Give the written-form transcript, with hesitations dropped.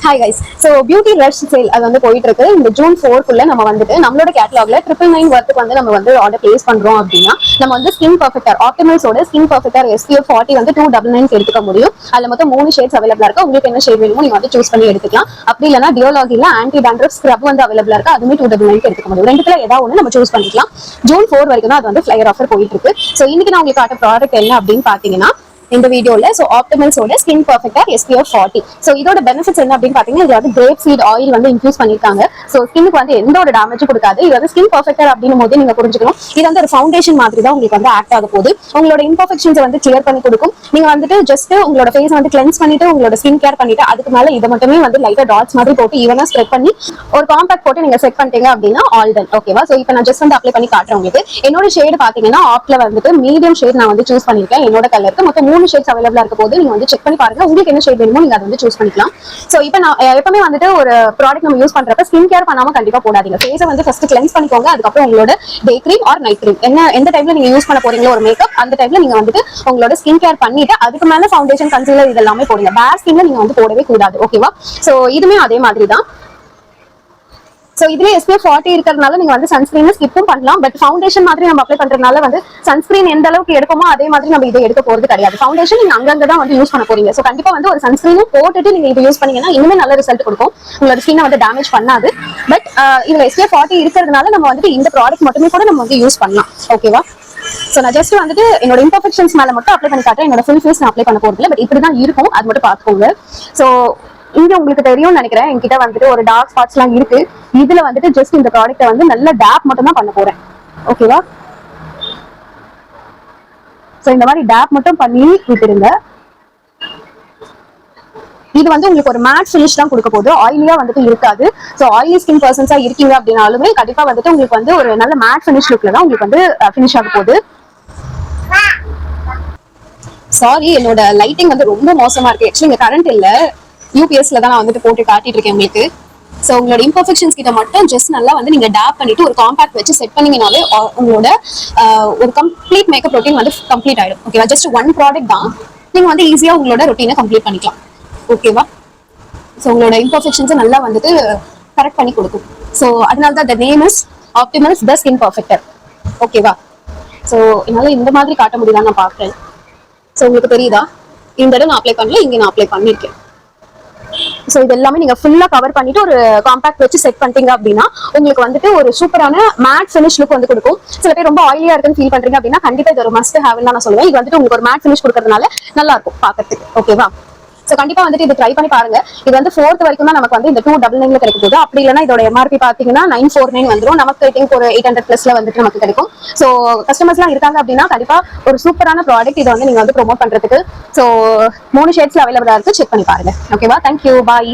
Hi guys. So beauty rush sale அது வந்து போயிட்டு இருக்கு. இந்த ஜூன் 4க்குள்ள நம்ம வந்துட்டு நம்மளோட கேட்டலாக்ல 999 ஒர்த்துக்கு வந்து நம்ம வந்து ஆர்டர் பிளேஸ் பண்றோம் அப்படின்னா நம்ம வந்து ஸ்கின் பர்ஃபெக்டர் ஆப்டிமல்ஸோட ஸ்கின் பர்ஃபெக்டர் SPF 40 வந்து 299 எடுத்துக்க முடியும். அதுல மொத்தம் 3 ஷேட்ஸ் அவைலபிளா இருக்கு. உங்களுக்கு என்ன ஷேட் வேணுமோ நீங்க வந்து சூஸ் பண்ணி எடுத்துக்கலாம். அப்படி இல்லைன்னா டியோலாகில ஆன்டி டாண்ட்ரஃப் ஸ்க்ரப் வந்து அவைலபிளா இருக்கு. அதுவுமே 299 எடுத்துக்க முடியும். ரெண்டுத்துல ஏதாவது ஒன்று நம்ம சூஸ் பண்ணிக்கலாம். ஜூன் 4 வரைக்கும் தான் அது வந்து ஃபிளையர் ஆஃபர் போயிட்டு இருக்கு. ஸோ இன்னைக்கு நான் உங்களுக்கு காட்ட ப்ராடக்ட் என்ன அப்படின்னு பாத்தீங்கன்னா இந்த வீடியோல சோ ஆப்டிமல்ஸோட ஸ்கின் பர்ஃபெக்டர் SPF 40. சோ இதோட பெனிஃபிட்ஸ் என்ன அப்படின்னு பாத்தீங்கன்னா இது வந்து கிரேப் சீட் ஆயில் வந்து இன்ஃபியூஸ் பண்ணிருக்காங்க. சோ ஸ்கின்னுக்கு வந்து எந்த ஒரு டேமேஜும் கொடுக்காது. இது வந்து ஸ்கின் பர்ஃபெக்டர் அப்படின்னும் போது நீங்க புரிஞ்சுக்கணும் இது வந்து ஒரு ஃபவுண்டேஷன் மாதிரி தான் உங்களுக்கு வந்து ஆக்ட் ஆக போகுது. உங்களோட இம்பர்ஃபெக்ஷன்ஸ் வந்து கிளியர் பண்ணி கொடுக்கும். நீங்க வந்துட்டு ஜஸ்ட் உங்களோட ஃபேஸ் வந்து கிளென்ஸ் பண்ணிட்டு உங்களோட ஸ்கின் கேர் பண்ணிட்டு அதுக்கு மேல இதை மட்டுமே வந்து லைட்டா டாட்ஸ் மாதிரி போட்டு ஈவனா ஸ்ப்ரெட் பண்ணி ஒரு காம்பாக்ட் போட்டு நீங்க செட் பண்ணிட்டீங்க அப்படின்னா ஆல் டன். ஓகேவா? சோ இப்போ நான் ஜஸ்ட் வந்து அப்ளை பண்ணி காட்டுறேன் உங்களுக்கு. என்னோட ஷேடு பாத்தீங்கன்னா ஆப்ல வந்துட்டு மீடியம் ஷேட் நான் வந்து சூஸ் பண்ணிருக்கேன். என்னோட கலருக்கு மொத்தம் 3 ஷேட்ஸ் அவைலபிளா இருக்க போது நீங்க வந்து செக் பண்ணி பாருங்க. உங்களுக்கு என்ன ஷேட் வேணுமோ நீங்க அதை வந்து சூஸ் பண்ணிக்கலாம். சோ இப்போ நான் எப்பவுமே வந்துட்டு ஒரு ப்ராடக்ட் நம்ம யூஸ் பண்றப்ப ஸ்கின் கேர் பண்ணாம கண்டிப்பா போடாதீங்க. ஃபேஸை வந்து ஃபர்ஸ்ட் கிளென்ஸ் பண்ணிக்கோங்க. அதுக்கப்புறம் உங்களோட டே கிரீம் ஆர் நைட் கிரீம் எந்த டைம்ல நீங்க யூஸ் பண்ண போறீங்களோ ஒரு மேக்கப் அந்த டைம்ல நீங்க வந்துட்டு உங்களோட ஸ்கின் கேர் பண்ணிட்டு அதுக்கு மேல ஃபவுண்டேஷன் கன்சீலர் இதெல்லாமே போடுங்க. பேர் ஸ்கின்ல நீங்க வந்து போடவே கூடாது. ஓகேவா? சோ இதுமே அதே மாதிரி தான். சோ இதுல SPF 40 இருக்கிறதுனால நீங்க வந்து சன்ஸ்கிரீன் ஸ்கிப்பும் பண்ணலாம். பட் ஃபவுண்டேஷன் மாதிரி நம்ம அப்ளை பண்றதுனால வந்து சன்ஸ்கிரீன் எந்த அளவுக்கு எடுக்குமோ அதே மாதிரி நம்ம இதை எடுக்க போறது கிடையாது. ஃபவுண்டேஷன் நீங்க அங்கங்க தான் வந்து யூஸ் பண்ண போறீங்க. சோ கண்டிப்பா வந்து ஒரு சன்ஸ்கிரீனும் போட்டுட்டு நீங்க இது யூஸ் பண்ணீங்கன்னா இன்னுமே நல்ல ரிசல்ட் கொடுக்கும். உங்களோட ஸ்கின்னை வந்து டேமேஜ் பண்ணாது. பட் இதுல SPF 40 இருக்கிறதுனால நம்ம வந்துட்டு இந்த ப்ராடக்ட் மட்டுமே கூட நம்ம வந்து யூஸ் பண்ணலாம். ஓகேவா? சோ நான் ஜஸ்ட் வந்துட்டு என்னோட இம்பர்ஃபெக்ஷன்ஸ் மேல மட்டும் அப்ளை பண்ணி காட்டுறேன். என்னோட ஃபுல் ஃபேஸ் நான் அப்ளை பண்ண போறது இல்லை. பட் இப்படிதான் இருக்கும். அது மட்டும் பாத்துக்கோங்க. சோ இங்க உங்களுக்கு தெரியும்னு நினைக்கிறேன். என்கிட்ட வந்துட்டு ஒரு டார்க் ஸ்பாட்ஸ் எல்லாம் இருக்கு. இதுல வந்துட்டு ஜஸ்ட் இந்த ப்ராடக்ட்டை வந்து நல்ல டேப் மட்டும் தான் பண்ண போறேன். ஓகேவா? சோ இந்த மாதிரி டேப் மட்டும் பண்ணி விட்டுருங்க. இது வந்து உங்களுக்கு ஒரு மேட் ஃபினிஷ் தான் கொடுக்க போகுது. ஆயிலியா வந்துட்டு இருக்காது. சோ ஆயிலி ஸ்கின் பர்சன்ஸா இருக்கீங்க அப்படின்னாலுமே கண்டிப்பா வந்துட்டு உங்களுக்கு வந்து ஒரு நல்ல மேட் ஃபினிஷ் லுக்ல தான் உங்களுக்கு வந்து ஃபினிஷ் ஆக போகுது. சாரி, என்னோட லைட்டிங் வந்து ரொம்ப மோசமா இருக்கு. ஆக்சுவலி இங்க கரண்ட் இல்ல. UPSல தான் நான் வந்துட்டு போட்டு காட்டிட்டு இருக்கேன் உங்களுக்கு. சோ உங்களோட இம்பர்ஃபெக்ஷன்ஸ் கிட்ட மட்டும் ஜஸ்ட் நல்லா வந்து நீங்க டேப் பண்ணிட்டு ஒரு காம்பாக்ட் வச்சு செட் பண்ணீங்கனாலே உங்களோட ஒரு கம்ப்ளீட் மேக்கப் ரொட்டீன் வந்து கம்ப்ளீட் ஆயிடும். ஓகேவா? ஜஸ்ட் ஒன் ப்ராடக்ட் தான். நீங்க வந்து ஈஸியா உங்களோட ரொட்டீனை கம்ப்ளீட் பண்ணிக்கலாம். ஓகேவா? ஸோ உங்களோட இம்பர்ஃபெக்ஷன்ஸை நல்லா வந்துட்டு கரெக்ட் பண்ணி கொடுக்கும். ஸோ அதனால தான் the name is Optimals the skin perfecter. ஓகேவா? ஸோ என்னால் இந்த மாதிரி காட்ட முடியல நான் பார்க்குறேன். ஸோ உங்களுக்கு தெரியுதா? இந்த இடம் நான் அப்ளை பண்ணல, இங்கே நான் அப்ளை பண்ணியிருக்கேன். ஸோ இது எல்லாமே நீங்க ஃபுல்லா கவர் பண்ணிட்டு ஒரு காம்பாக்ட் வச்சு செட் பண்ணிட்டீங்க அப்படின்னா உங்களுக்கு வந்துட்டு ஒரு சூப்பரான மேட் ஃபினிஷ் லுக் வந்து கொடுக்கும். சில பேர் ரொம்ப ஆயிலியா இருக்குன்னு ஃபீல் பண்றீங்க அப்படின்னா கண்டிப்பா இது ஒரு மஸ்ட் ஹேவ் நான் சொல்லுவேன். இது வந்துட்டு உங்களுக்கு ஒரு மேட் ஃபினிஷ் கொடுக்கறதுனால நல்லா இருக்கும் பார்க்கறதுக்கு. ஓகேவா? சோ கண்டிப்பா வந்துட்டு இது ட்ரை பண்ணி பாருங்க. இது வந்து 4th வரைக்கும் தான் நமக்கு வந்து இந்த 299 கிடைக்க போகுது. அப்படி இல்லைன்னா இதோட MRP பாத்தீங்கன்னா 949 வந்துடும். நமக்கு ஐ திங்க் ஒரு 800 பிளஸ்ல வந்துட்டு நமக்கு கிடைக்கும். சோ கஸ்டமர்ஸ் எல்லாம் இருக்காங்க அப்படின்னா கண்டிப்பா ஒரு சூப்பரான ப்ராடக்ட் இதை வந்து நீங்க வந்து ப்ரோமோட் பண்றதுக்கு. சோ 3 ஷேட்ஸ்ல அவைலபிளா இருக்கு. செக் பண்ணி பாருங்க. ஓகேவா? தேங்க்யூ. பாய்.